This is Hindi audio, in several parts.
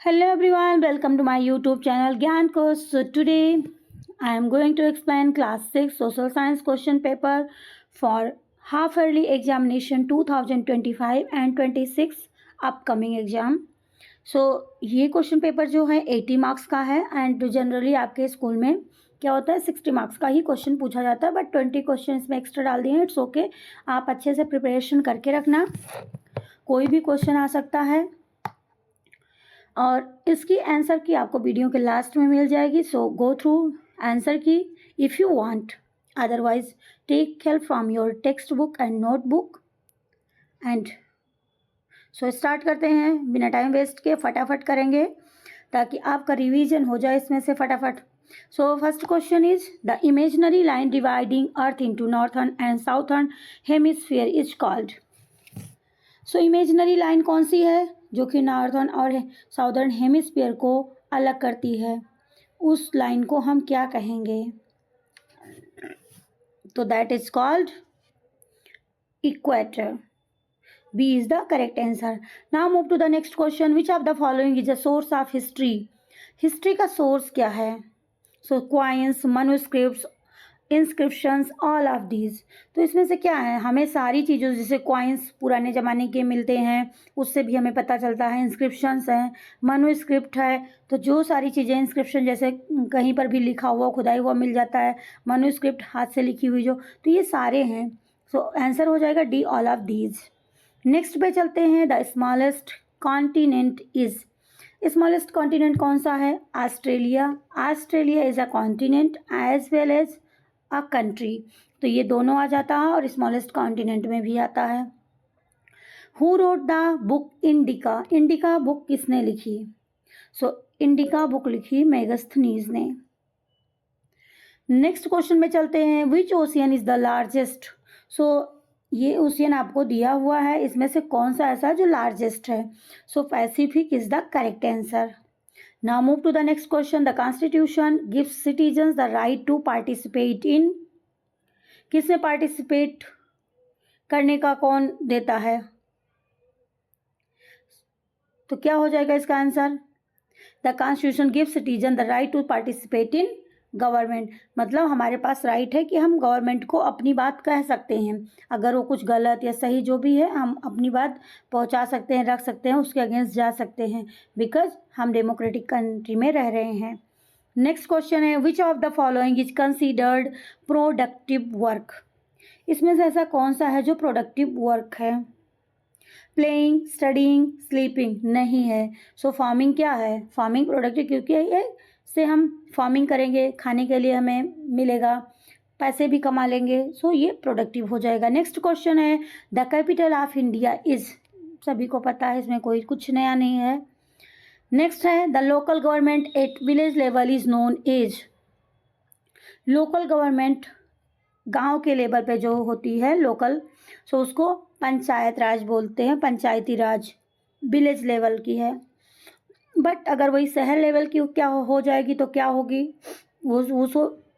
Hello everyone, welcome to my YouTube channel Gyan Course. So today I am going to explain class 6 social science question paper for half yearly examination 2025 and 26 upcoming exam. So ये क्वेश्चन पेपर जो है 80 मार्क्स का है एंड जनरली आपके स्कूल में क्या होता है 60 मार्क्स का ही क्वेश्चन पूछा जाता है, बट 20 क्वेश्चन इसमें एक्स्ट्रा डाल दिए हैं. इट्स ओके, आप अच्छे से प्रिपरेशन करके रखना, कोई भी क्वेश्चन आ सकता है और इसकी आंसर की आपको वीडियो के लास्ट में मिल जाएगी. So go through answer key if you want, otherwise take help from your text book and notebook. And so start करते हैं, बिना टाइम वेस्ट के फटाफट करेंगे ताकि आपका रिवीजन हो जाए इसमें से फटाफट. सो first question is the imaginary line dividing earth into northern and southern hemisphere is called. So imaginary line कौन सी है जो कि नॉर्थर्न और साउदर्न हेमिस्फीयर को अलग करती है, उस लाइन को हम क्या कहेंगे? तो that is called equator. B is the correct answer. Now move to the next question. Which of the following is the source of history. History का सोर्स क्या है? So coins, manuscripts, inscriptions, all of these. तो इसमें से क्या है? हमें सारी चीज़ों, जैसे क्वाइंस पुराने ज़माने के मिलते हैं, उससे भी हमें पता चलता है. इंस्क्रिप्शंस हैं, मनुस्क्रिप्ट है, तो जो सारी चीज़ें इंस्क्रिप्शन जैसे कहीं पर भी लिखा हुआ खुदाई हुआ मिल जाता है, मनुस्क्रिप्ट हाथ से लिखी हुई जो, तो ये सारे हैं. सो आंसर हो जाएगा D, all of these. Next पे चलते हैं. The smallest continent is. Smallest continent कौन सा है? Australia. Australia is a continent as well as a country. तो ये दोनों आ जाता है और स्मॉलेस्ट कॉन्टिनेंट में भी आता है. Who wrote the book indica. Indica book किसने लिखी? सो इंडिका बुक लिखी मेगास्थनीज ने. नेक्स्ट क्वेश्चन में चलते हैं. विच ओशियन इज द लार्जेस्ट. सो ये ओशियन आपको दिया हुआ है, इसमें से कौन सा ऐसा जो लार्जेस्ट है? So Pacific is the correct answer. Now move to the next question. The Constitution gives citizens the right to participate in. किसने पार्टिसिपेट करने का कौन देता है? तो क्या हो जाएगा इसका answer? The constitution gives citizen the right to participate in government. मतलब हमारे पास राइट है कि हम गवर्नमेंट को अपनी बात कह सकते हैं, अगर वो कुछ गलत या सही जो भी है हम अपनी बात पहुंचा सकते हैं, रख सकते हैं, उसके अगेंस्ट जा सकते हैं, बिकॉज हम डेमोक्रेटिक कंट्री में रह रहे हैं. नेक्स्ट क्वेश्चन है. विच of the following is considered productive work. इसमें से ऐसा कौन सा है जो प्रोडक्टिव वर्क है? प्लेइंग, स्टडिंग, स्लीपिंग नहीं है. सो फार्मिंग क्या है? फार्मिंग प्रोडक्टिव, क्योंकि ये से हम फार्मिंग करेंगे, खाने के लिए हमें मिलेगा, पैसे भी कमा लेंगे, सो ये प्रोडक्टिव हो जाएगा. नेक्स्ट क्वेश्चन है. The capital of India is. सभी को पता है, इसमें कोई कुछ नया नहीं है. नेक्स्ट है. The local government at village level is known as. Local government गांव के लेवल पे जो होती है लोकल, सो उसको पंचायत राज बोलते हैं, पंचायती राज विलेज लेवल की है. बट अगर वही शहर लेवल की क्या हो जाएगी तो क्या होगी वो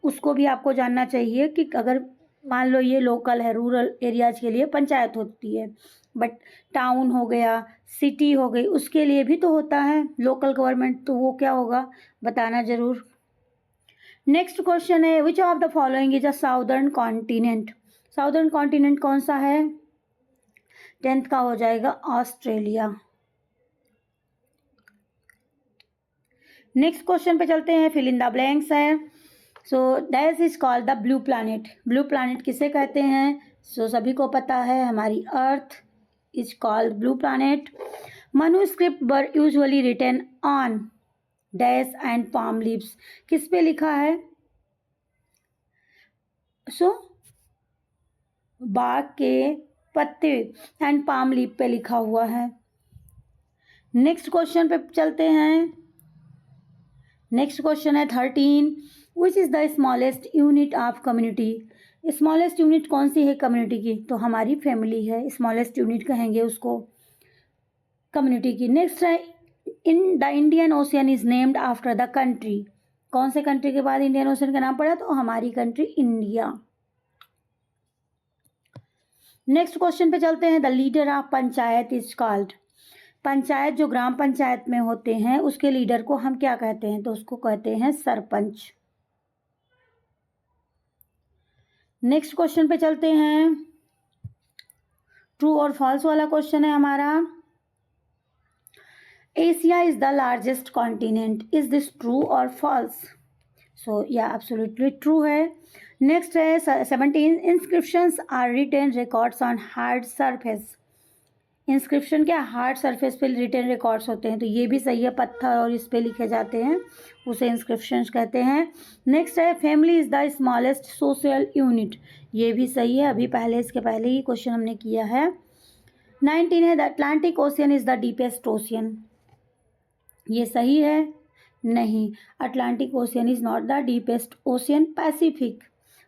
उसको भी आपको जानना चाहिए कि अगर मान लो ये लोकल है, रूरल एरियाज के लिए पंचायत होती है, बट टाउन हो गया, सिटी हो गई, उसके लिए भी तो होता है लोकल गवर्नमेंट, तो वो क्या होगा बताना ज़रूर. नेक्स्ट क्वेश्चन है. विच of the following is a southern continent. Southern continent कौन सा है? 10th का हो जाएगा ऑस्ट्रेलिया. नेक्स्ट क्वेश्चन पे चलते हैं. फिल इन द ब्लैंक्स है. So that is called the blue planet. Blue planet किसे कहते हैं? सो सभी को पता है, हमारी earth is called blue planet. Manuscript were usually written on dash and palm leaves. किस पे लिखा है? सो बाग के पत्ते एंड पाम लीफ पे लिखा हुआ है. नेक्स्ट क्वेश्चन पे चलते हैं. नेक्स्ट क्वेश्चन है 13. Which is the smallest unit of community. Smallest unit कौन सी है कम्युनिटी की? तो हमारी फैमिली है, स्मॉलेस्ट यूनिट कहेंगे उसको कम्युनिटी की. नेक्स्ट है. In the Indian ocean is named after the country. कौन से कंट्री के बाद इंडियन ओशियन का नाम पड़ा? तो हमारी कंट्री इंडिया. नेक्स्ट क्वेश्चन पे चलते हैं. The leader of panchayat is called. Panchayat जो ग्राम पंचायत में होते हैं उसके लीडर को हम क्या कहते हैं? तो उसको कहते हैं सरपंच। नेक्स्ट क्वेश्चन पे चलते हैं। ट्रू और फॉल्स वाला क्वेश्चन है हमारा। Asia is the largest continent, is this true और फॉल्स? सो या एब्सोल्युटली ट्रू है। नेक्स्ट है 17, inscriptions are written records on hard surface. Inscription क्या हार्ड सरफेस पे रिटेन रिकॉर्ड्स होते हैं, तो ये भी सही है, पत्थर और इस पे लिखे जाते हैं, उसे इंस्क्रिप्शन कहते हैं। नेक्स्ट है family is the smallest social unit, ये भी सही है, अभी पहले इसके पहले ही क्वेश्चन हमने किया है। 19 है the Atlantic ocean is the deepest ocean, ये सही है? नहीं, Atlantic ocean is not the deepest ocean,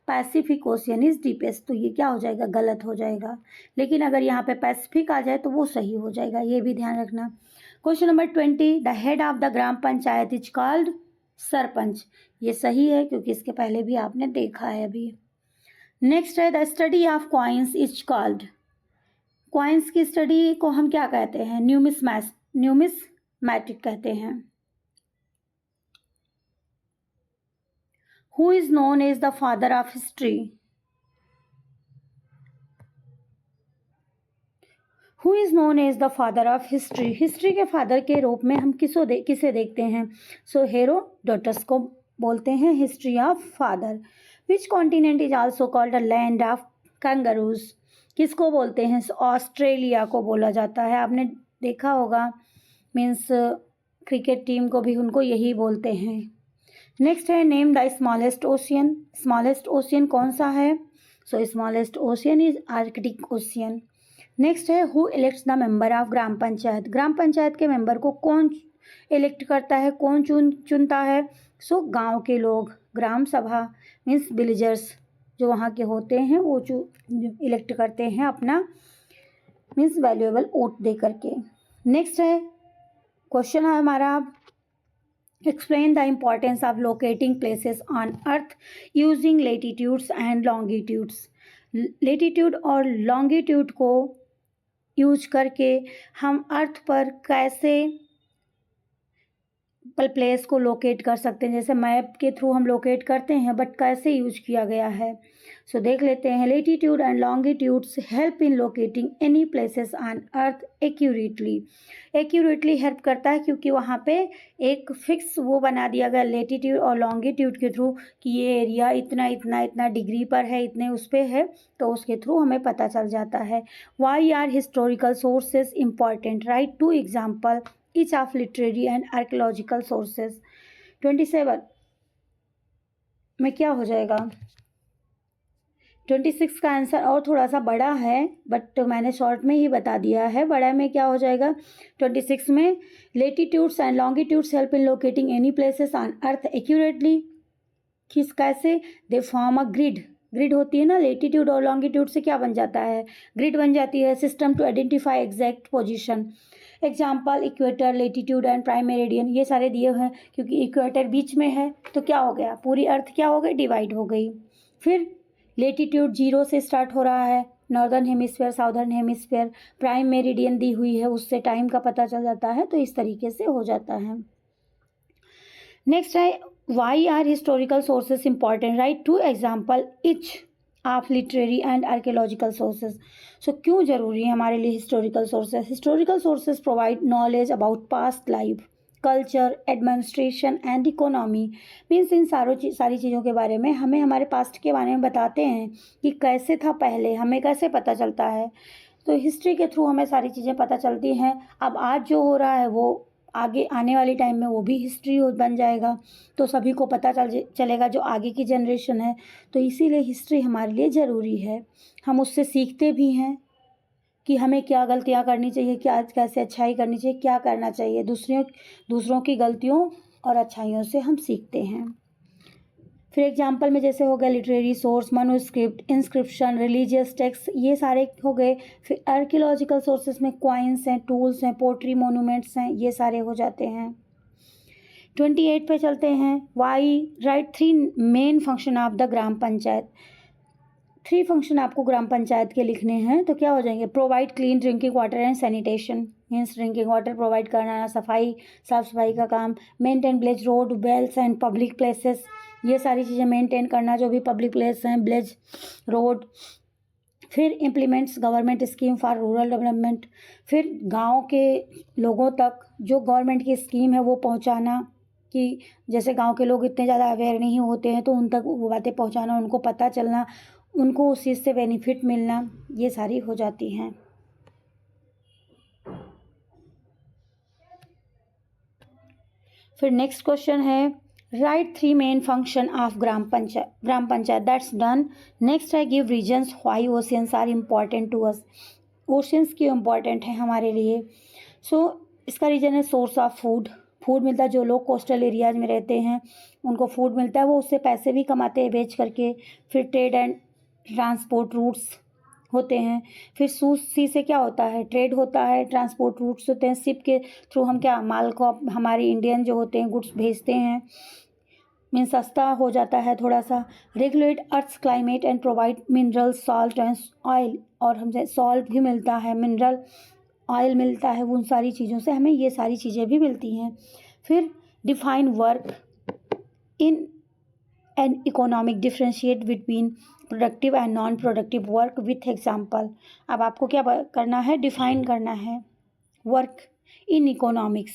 Pacific ocean is deepest, तो ये क्या हो जाएगा? गलत हो जाएगा। लेकिन अगर यहाँ पे पैसिफिक आ जाए तो वो सही हो जाएगा, ये भी ध्यान रखना। Question number 20, the head of the gram panchayat is called sarpanch, ये सही है क्योंकि इसके पहले भी आपने देखा है अभी। नेक्स्ट है the study of coins is called, coins की स्टडी को हम क्या कहते हैं? न्यूमिसमैटिक कहते हैं। Who is known as the father of history? Who is known as the father of history? History के फादर के रूप में हम किसे देखते हैं? सो हेरोडोटस को बोलते हैं history of father. Which continent is also called a land of kangaroos, किसको बोलते हैं? ऑस्ट्रेलिया को बोला जाता है, आपने देखा होगा, मीन्स क्रिकेट टीम को भी उनको यही बोलते हैं। नेक्स्ट है name the smallest ocean, smallest ocean कौन सा है? So smallest ocean is Arctic ocean. Next है who elects the member of gram panchayat, ग्राम पंचायत के मेंबर को कौन इलेक्ट करता है, कौन चुनता है? सो गांव के लोग, ग्राम सभा मीन्स विलेजर्स जो वहाँ के होते हैं वो इलेक्ट करते हैं अपना मीन्स वैल्यूएबल वोट दे करके। नेक्स्ट है क्वेश्चन है हमारा explain the importance of locating places on earth using latitudes and longitudes। latitude और longitude को यूज करके हम अर्थ पर कैसे प्लेस को लोकेट कर सकते हैं, जैसे मैप के थ्रू हम लोकेट करते हैं, बट कैसे यूज किया गया है। सो देख लेते हैं। Latitude and longitudes help in locating any places on earth accurately help करता है क्योंकि वहाँ पे एक फिक्स वो बना दिया गया लेटीट्यूड और लॉन्गिट्यूड के थ्रू कि ये एरिया इतना इतना इतना डिग्री पर है, इतने उस पर है, तो उसके थ्रू हमें पता चल जाता है। Why are historical sources important, write to example each of literary and archaeological sources। 27 में क्या हो जाएगा? 26 का आंसर और थोड़ा सा बड़ा है बट मैंने शॉर्ट में ही बता दिया है। बड़ा में क्या हो जाएगा? 26 में latitudes and longitudes help in locating any places on earth accurately, किस कैसे? दे फॉर्म अ ग्रिड होती है ना, लेटीट्यूड और लॉन्गिट्यूड से क्या बन जाता है? ग्रिड बन जाती है, system to identify exact position. Example equator, latitude and prime meridian, ये सारे दिए हैं क्योंकि इक्वेटर बीच में है तो क्या हो गया? पूरी अर्थ क्या हो गई? डिवाइड हो गई। फिर लेटीट्यूड 0 से स्टार्ट हो रहा है, northern hemisphere southern hemisphere, prime meridian दी हुई है, उससे टाइम का पता चल जाता है, तो इस तरीके से हो जाता है। नेक्स्ट है why are historical sources important, write to example each of literary and archaeological sources. So क्यों जरूरी है हमारे लिए historical sources? Historical sources provide knowledge about past life, culture, administration and economy. Means इन सारी चीज़ों के बारे में हमें हमारे पास्ट के बारे में बताते हैं कि कैसे था पहले, हमें कैसे पता चलता है। तो हिस्ट्री के थ्रू हमें सारी चीज़ें पता चलती हैं। अब आज जो हो रहा है वो आगे आने वाली टाइम में वो भी हिस्ट्री बन जाएगा, तो सभी को पता चलेगा जो आगे की जनरेशन है। तो इसीलिए हिस्ट्री हमारे लिए ज़रूरी है। हम उससे सीखते भी हैं कि हमें क्या गलतियां करनी चाहिए, क्या कैसे अच्छाई करनी चाहिए, क्या करना चाहिए। दूसरों की गलतियों और अच्छाइयों से हम सीखते हैं। फिर एग्जाम्पल में जैसे हो गया literary source, manuscript, inscription, religious text, ये सारे हो गए। फिर आर्कियोलॉजिकल सोर्सेज में क्वाइंस हैं, टूल्स हैं, पोट्री, मोनूमेंट्स हैं, ये सारे हो जाते हैं। 28 पे चलते हैं। Why write 3 main function of the gram panchayat. 3 function आपको ग्राम पंचायत के लिखने हैं, तो क्या हो जाएंगे? Provide clean drinking water and sanitation, means drinking water provide करना, साफ सफाई का काम, maintain village road, wells and public places, ये सारी चीज़ें मेंटेन करना, जो भी पब्लिक प्लेस हैं, विलेज रोड। फिर implements government scheme for rural development, फिर गांव के लोगों तक जो गवर्नमेंट की स्कीम है वो पहुंचाना, कि जैसे गांव के लोग इतने ज़्यादा अवेयर नहीं होते हैं तो उन तक वो बातें पहुंचाना, उनको पता चलना, उनको उस चीज़ से बेनिफिट मिलना, ये सारी हो जाती हैं। फिर नेक्स्ट क्वेश्चन है, write 3 main function of gram panchayat, that's done. Next है, give reasons why oceans are important to us, oceans क्यों इम्पॉर्टेंट है हमारे लिए। इसका रीजन है सोर्स ऑफ फूड मिलता है, जो लोग कोस्टल एरियाज में रहते हैं उनको फूड मिलता है, वो उससे पैसे भी कमाते हैं बेच करके। फिर ट्रेड एंड ट्रांसपोर्ट रूट्स होते हैं। फिर सी से क्या होता है? ट्रेड होता है, ट्रांसपोर्ट रूट्स होते हैं, शिप के थ्रू हम क्या माल को हमारे इंडियन जो होते हैं गुड्स भेजते हैं, मीन सस्ता हो जाता है थोड़ा सा। Regulate earth climate and provide mineral salt and oil, और हमसे सॉल्ट भी मिलता है, मिनरल ऑयल मिलता है, उन सारी चीज़ों से हमें ये सारी चीज़ें भी मिलती हैं। फिर define work in an economic, differentiate between productive and non productive work with example. अब आपको क्या करना है? डिफाइन करना है work in economics,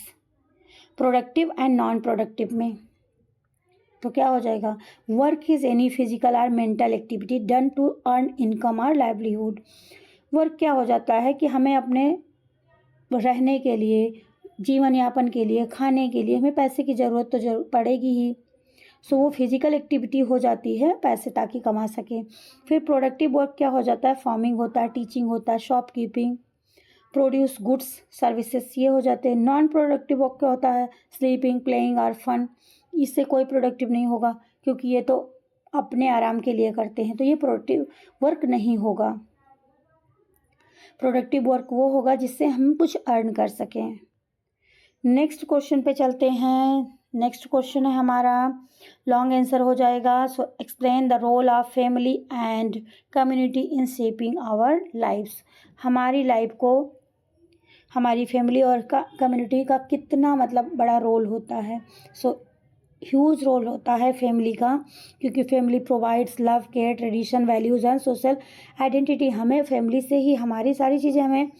productive and non productive में। तो क्या हो जाएगा? वर्क इज़ एनी फिजिकल और mental activity done to earn income और लाइवलीहुड। वर्क क्या हो जाता है कि हमें अपने रहने के लिए, जीवन यापन के लिए, खाने के लिए हमें पैसे की ज़रूरत तो जरूर पड़ेगी ही, सो वो फिजिकल एक्टिविटी हो जाती है पैसे ताकि कमा सकें। फिर प्रोडक्टिव वर्क क्या हो जाता है? फार्मिंग होता है, टीचिंग होता है, शॉपकीपिंग, प्रोड्यूस गुड्स सर्विसेज, ये हो जाते हैं। नॉन प्रोडक्टिव वर्क क्या होता है? स्लीपिंग, प्लेइंग और फन, इससे कोई प्रोडक्टिव नहीं होगा क्योंकि ये तो अपने आराम के लिए करते हैं, तो ये प्रोडक्टिव वर्क नहीं होगा। प्रोडक्टिव वर्क वो होगा जिससे हम कुछ अर्न कर सकें। नेक्स्ट क्वेश्चन पे चलते हैं। नेक्स्ट क्वेश्चन है हमारा, लॉन्ग आंसर हो जाएगा। So explain the role of family and community in shaping our lifes. हमारी लाइफ को हमारी फैमिली और कम्युनिटी का कितना मतलब बड़ा रोल होता है। ह्यूज रोल होता है फैमिली का, क्योंकि family provides love, care, tradition, values and social identity. हमें फैमिली से ही हमारी सारी चीज़ें हमें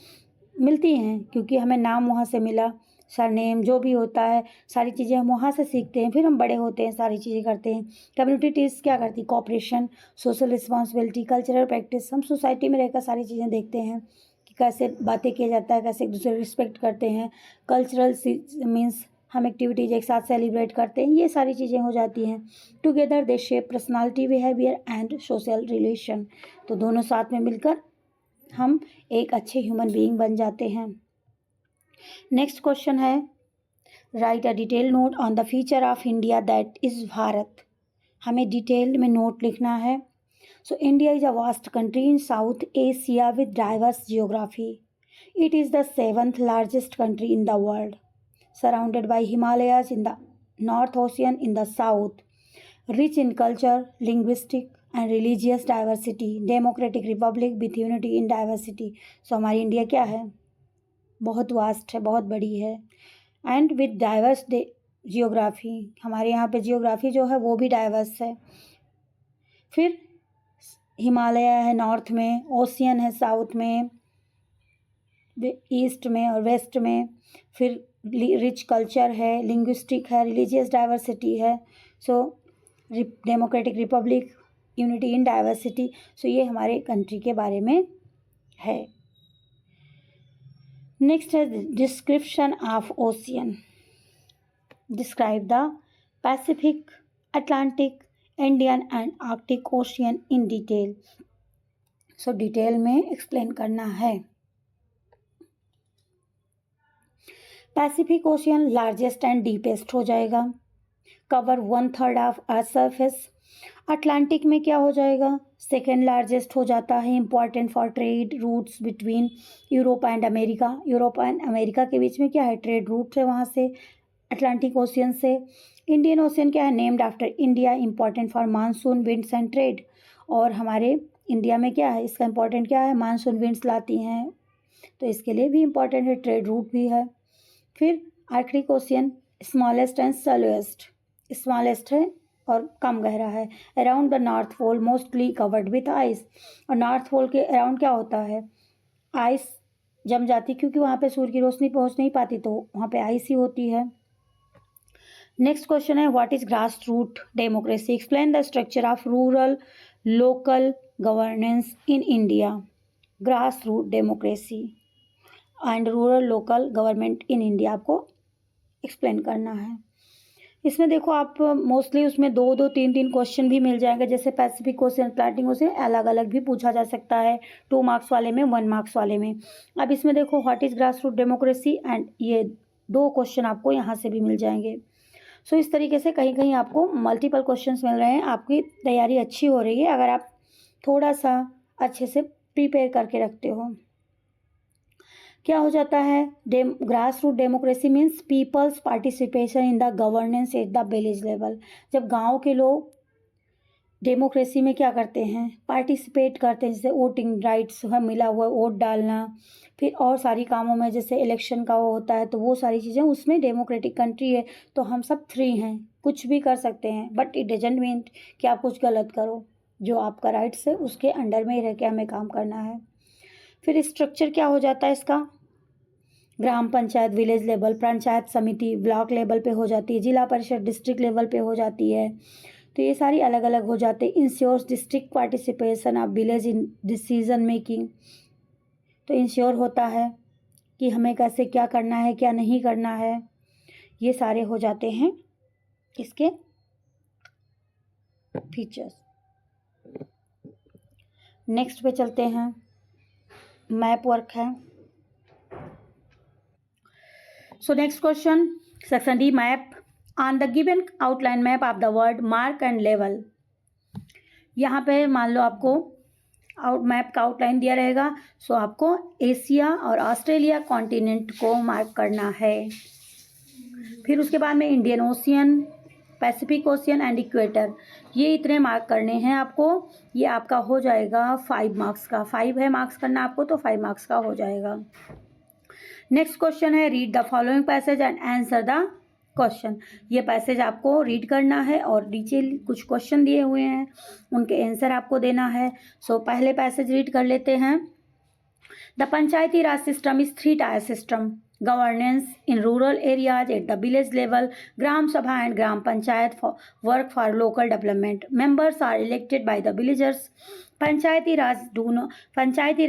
मिलती हैं, क्योंकि हमें नाम वहाँ से मिला, सरनेम जो भी होता है, सारी चीज़ें हम वहाँ से सीखते हैं, फिर हम बड़े होते हैं, सारी चीज़ें करते हैं। कम्युनिटी टीज क्या करती? Cooperation, social responsibility, cultural practice. हम सोसाइटी में रहकर सारी चीज़ें देखते हैं कि कैसे बातें किया जाता है, कैसे एक दूसरे को रिस्पेक्ट करते हैं। कल्चरल मीन्स हम एक्टिविटीज एक साथ सेलिब्रेट करते हैं, ये सारी चीज़ें हो जाती हैं। Together they shape personality, behaviour and social relation. तो दोनों साथ में मिलकर हम एक अच्छे ह्यूमन बीइंग बन जाते हैं। नेक्स्ट क्वेश्चन है, right a detail note on the feature of India that is Bharat. हमें डिटेल में नोट लिखना है। So India is a vast country in south Asia with diverse geography. It is the 7th largest country in the world, surrounded by Himalayas in the North Ocean in the south, rich in culture, linguistic and religious diversity, democratic republic with unity in diversity। So हमारी इंडिया क्या है? बहुत वास्ट है, बहुत बड़ी है, एंड विद डाइवर्स जियोग्राफी। हमारे यहाँ पे जियोग्राफी जो है वो भी डाइवर्स है। फिर हिमालय है नॉर्थ में, ओशियन है साउथ में, ईस्ट में और वेस्ट में। फिर रिच कल्चर है, लिंग्विस्टिक है, रिलीजियस डाइवर्सिटी है। So democratic republic, unity in diversity. So ये हमारे कंट्री के बारे में है। नेक्स्ट है description of ocean. Describe the Pacific, Atlantic, Indian and Arctic ocean in detail. So detail में एक्सप्लेन करना है। Pacific ocean largest and deepest हो जाएगा, cover 1/3 of earth surface. Atlantic में क्या हो जाएगा? सेकेंड लार्जेस्ट हो जाता है, important for trade routes between Europe and America. Europe and America के बीच में क्या है? ट्रेड रूट है वहाँ से, अटलांटिक ओशियन से। इंडियन ओशियन क्या है? Named after India, important for monsoon, winds and trade. और हमारे इंडिया में क्या है, इसका इम्पोर्टेंट क्या है, मानसून विंड्स लाती हैं, तो इसके लिए भी इम्पोर्टेंट है, ट्रेड रूट भी है। फिर आखिरी question, smallest and shallowest, smallest है और कम गहरा है। Around the north pole mostly covered with ice, और नॉर्थ पोल के अराउंड क्या होता है, आइस जम जाती, क्योंकि वहाँ पे सूर्य की रोशनी पहुँच नहीं पाती, तो वहाँ पे आइस ही होती है। नेक्स्ट क्वेश्चन है, what is grass root democracy, explain the structure of rural local governance in India. Grass root democracy and rural local government in India आपको एक्सप्लेन करना है। इसमें देखो आप मोस्टली उसमें 2-2, 3-3 क्वेश्चन भी मिल जाएंगे, जैसे पैसिफिक क्वेश्चन प्लाटिंग से अलग अलग भी पूछा जा सकता है, 2 मार्क्स वाले में, 1 मार्क्स वाले में। अब इसमें देखो what is grass root democracy and ये 2 क्वेश्चन आपको यहाँ से भी मिल जाएंगे। सो इस तरीके से कहीं कहीं आपको मल्टीपल क्वेश्चंस मिल रहे हैं। आपकी तैयारी अच्छी हो रही है अगर आप थोड़ा सा अच्छे से प्रिपेयर करके रखते हो। क्या हो जाता है, grass root democracy means people's participation in the governance at the village level. जब गांव के लोग डेमोक्रेसी में क्या करते हैं, पार्टिसिपेट करते हैं, जैसे वोटिंग राइट्स है, मिला हुआ वोट डालना, फिर और सारी कामों में जैसे इलेक्शन का वो होता है, तो वो सारी चीज़ें उसमें डेमोक्रेटिक कंट्री है, तो हम सब फ्री हैं, कुछ भी कर सकते हैं, बट इट डजंट मीन कि आप कुछ गलत करो, जो आपका राइट्स है उसके अंडर में ही रह के हमें काम करना है। फिर स्ट्रक्चर क्या हो जाता है इसका, ग्राम पंचायत विलेज लेवल, पंचायत समिति ब्लॉक लेवल पे हो जाती है, जिला परिषद डिस्ट्रिक्ट लेवल पे हो जाती है, तो ये सारी अलग अलग हो जाते हैं। Ensures district participation of village in decision making, तो इंश्योर होता है कि हमें कैसे क्या करना है क्या नहीं करना है, ये सारे हो जाते हैं इसके फीचर्स। नेक्स्ट पे चलते हैं, मैप वर्क है। So next question, section D, map. On the given outline map of the world mark and level. यहाँ पे मान लो आपको मैप का आउटलाइन दिया रहेगा, सो आपको एशिया और ऑस्ट्रेलिया कॉन्टिनेंट को मार्क करना है। फिर उसके बाद में Indian ocean, Pacific ocean and equator, ये इतने मार्क करने हैं आपको। ये आपका हो जाएगा 5 मार्क्स का, 5 है मार्क्स करना आपको, तो 5 मार्क्स का हो जाएगा। नेक्स्ट क्वेश्चन है, read the following passage and answer the question. ये पैसेज आपको रीड करना है और नीचे कुछ क्वेश्चन दिए हुए हैं, उनके आंसर आपको देना है। सो पहले पैसेज रीड कर लेते हैं। The Panchayati Raj system is 3 tier system, governance in rural areas at the village level. Gram Sabha and Gram Panchayat work for local development. Members are elected by the villagers. Panchayati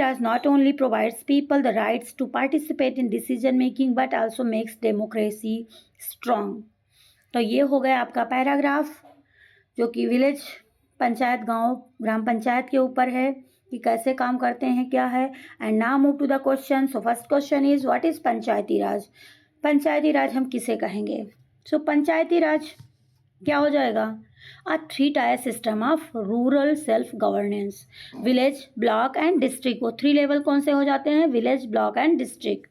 Raj not only provides people the rights to participate in decision making but also makes democracy strong. तो ये हो गया आपका पैराग्राफ, जो कि विलेज पंचायत, गांव ग्राम पंचायत के ऊपर है कि कैसे काम करते हैं, क्या है। And now move to the question. So first question is, what is panchayati raj. Panchayati raj हम किसे कहेंगे। सो पंचायती राज क्या हो जाएगा, a 3 tier system of rural self governance, village block and district. वो 3 लेवल कौन से हो जाते हैं, village block and district.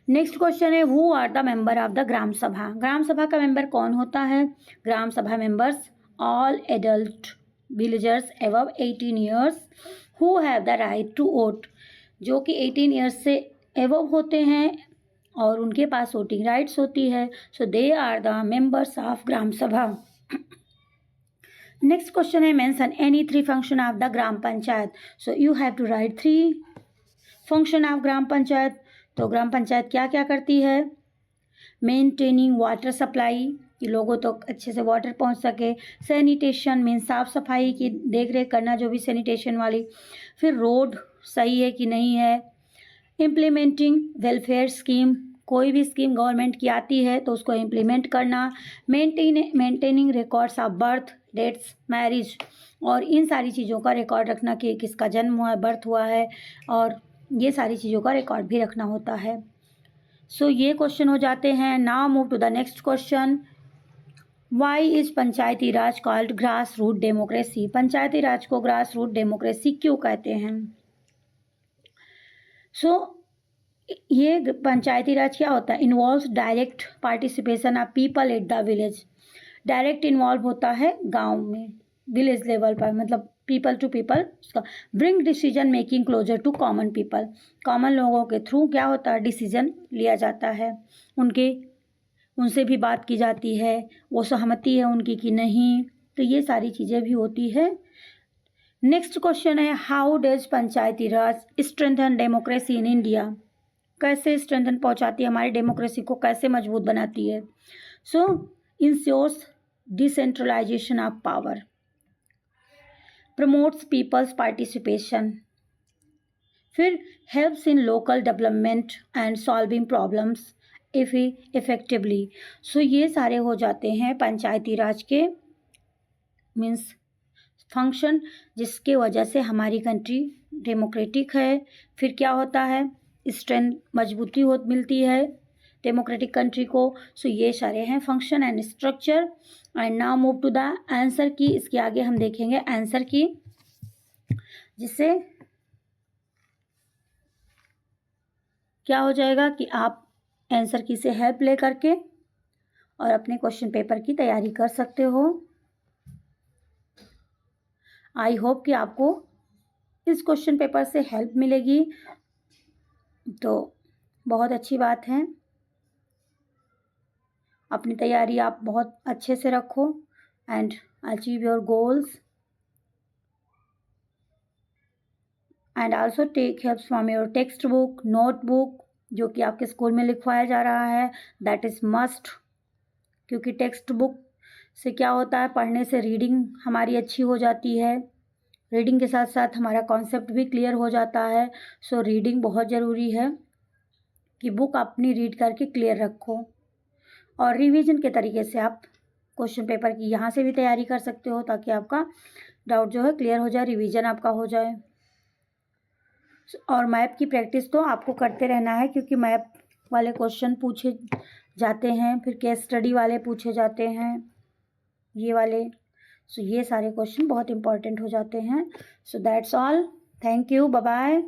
Next question है, who are the member of the gram sabha. ग्राम सभा का मेंबर कौन होता है, gram sabha members all adult villagers above 18 years who have the right to vote, जो कि 18 ईयर्स से एवव होते हैं और उनके पास वोटिंग राइट्स होती है। So they are the members of gram sabha. Next question है, mention any 3 function of the gram panchayat. So you have to write 3 function of gram panchayat. तो ग्राम पंचायत क्या क्या करती है, मेंटेनिंग वाटर सप्लाई, कि लोगों तो अच्छे से वाटर पहुंच सके। सैनिटेशन मीन साफ़ सफाई की देख रेख करना, जो भी सैनिटेशन वाली। फिर रोड सही है कि नहीं है। इम्प्लीमेंटिंग वेलफेयर स्कीम, कोई भी स्कीम गवर्नमेंट की आती है तो उसको इम्प्लीमेंट करना। Maintaining records of birth dates marriage, और इन सारी चीज़ों का रिकॉर्ड रखना कि किसका जन्म हुआ है, बर्थ हुआ है, और ये सारी चीज़ों का रिकॉर्ड भी रखना होता है। सो ये क्वेश्चन हो जाते हैं। Now move to the next question, why is panchayati raj called grass root democracy. Panchayati raj को ग्रास रूट डेमोक्रेसी क्यों कहते हैं। सो ये पंचायती राज क्या होता है, involves direct participation of people at the village. Direct involve होता है गांव में, विलेज लेवल पर, मतलब people to people, bring decision making closer to common people, common लोगों के थ्रू क्या होता है, डिसीजन लिया जाता है, उनसे भी बात की जाती है, वो सहमति है उनकी कि नहीं, तो ये सारी चीज़ें भी होती है। नेक्स्ट क्वेश्चन है, how does panchayati raj strengthen democracy in India, कैसे स्ट्रेंथन पहुंचाती है, हमारी डेमोक्रेसी को कैसे मजबूत बनाती है। So ensures decentralization of power, promotes people's participation, फिर helps in local development and solving problems effectively. So ये सारे हो जाते हैं पंचायती राज के मीन्स फंक्शन, जिसके वजह से हमारी कंट्री डेमोक्रेटिक है। फिर क्या होता है, स्ट्रेंथ मजबूती हो मिलती है डेमोक्रेटिक कंट्री को। सो ये सारे हैं function and structure. And now move to the answer key, इसके आगे हम देखेंगे आंसर की, जिससे क्या हो जाएगा कि आप आंसर की से हेल्प ले करके और अपने क्वेश्चन पेपर की तैयारी कर सकते हो। आई होप कि आपको इस क्वेश्चन पेपर से हेल्प मिलेगी, तो बहुत अच्छी बात है। अपनी तैयारी आप बहुत अच्छे से रखो and achieve your goals and also take help from your text book, notebook, जो कि आपके स्कूल में लिखवाया जा रहा है, दैट इज़ मस्ट। क्योंकि टेक्स्ट बुक से क्या होता है, पढ़ने से रीडिंग हमारी अच्छी हो जाती है, रीडिंग के साथ साथ हमारा कॉन्सेप्ट भी क्लियर हो जाता है। सो रीडिंग बहुत ज़रूरी है कि बुक अपनी रीड करके क्लियर रखो। और रिवीजन के तरीके से आप क्वेश्चन पेपर की यहाँ से भी तैयारी कर सकते हो, ताकि आपका डाउट जो है क्लियर हो जाए, रिवीजन आपका हो जाए। और मैप की प्रैक्टिस तो आपको करते रहना है, क्योंकि मैप वाले क्वेश्चन पूछे जाते हैं, फिर केस स्टडी वाले पूछे जाते हैं, ये वाले। सो ये सारे क्वेश्चन बहुत इंपॉर्टेंट हो जाते हैं। So that's all, thank you, bye bye.